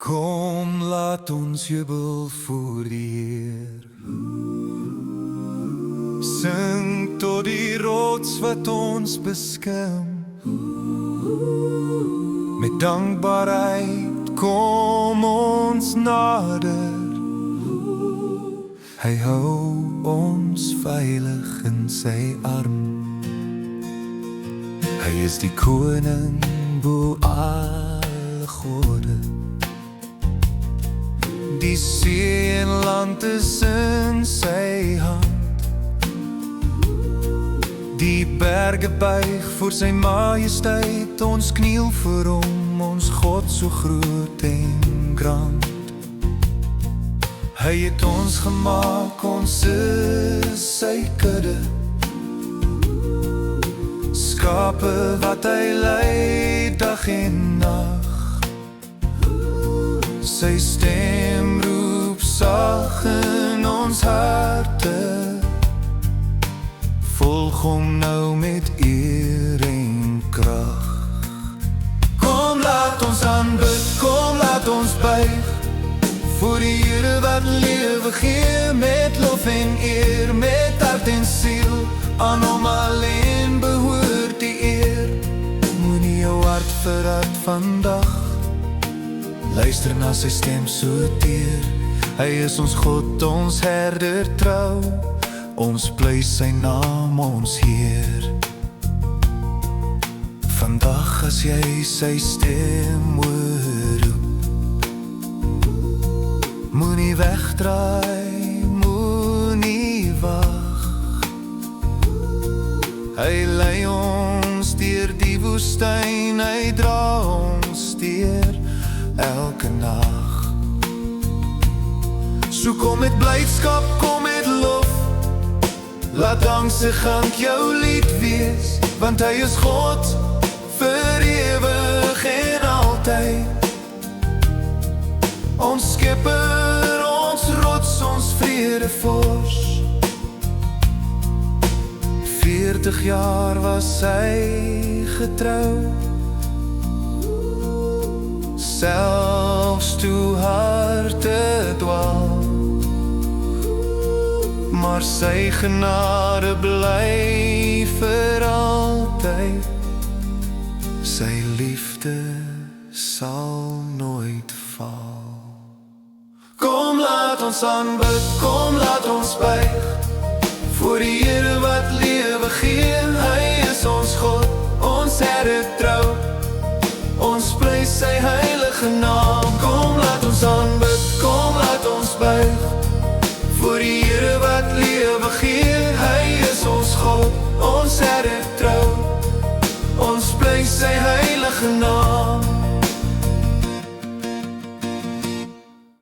Kom, laat ons jubel voor die Heer. Sing tot die rots wat ons beskerm. Met dankbaarheid kom ons nader. Hy hou ons veilig in sy arm. Hy is die koning bo alle gode. Die see en land is in sy hand. Die berge buig voor sy majesteit. Ons kniel voor hom, ons God so groot en grand. Hy het ons gemaak, ons is sy kudde. Skape wat hy lei dag en nag. Sy stem roep sag in ons harte. Volg hom nou met eer en krag. Kom laat ons aanbid, kom laat ons buig voor die Here wat lewe gee. Met lof en eer, met hart en siel, aan hom alleen behoort die eer. Moenie jou hart verhard vandag, luister na sy stem so teer. Hy is ons God, ons herder trou, ons plys sy naam, ons Heer. Vandag as jy sy stem hoor roep, moenie wegdraai, moenie wag. Hy lei ons deur die woestyn, hy dra ons deur elke nag. So kom met blydskap, kom met lof, laat danksegging jou lied wees, want hy is God vir ewig en altyd. Ons Skepper, ons rots, ons vredevors. 40 jaar was hy getrou, selfs toe harte dwaal. Maar sy genade bly vir altyd. Sy liefde sal nooit val. Kom laat ons aanbid, kom laat ons buig voor die Here wat lewe gee. Hy is ons God, ons herder trou, ons prys sy heilige naam. Kom laat ons aanbid, kom laat ons buig voor die Here wat lewe gee. Hy is ons God, ons herder trou, ons prys sy heilige naam.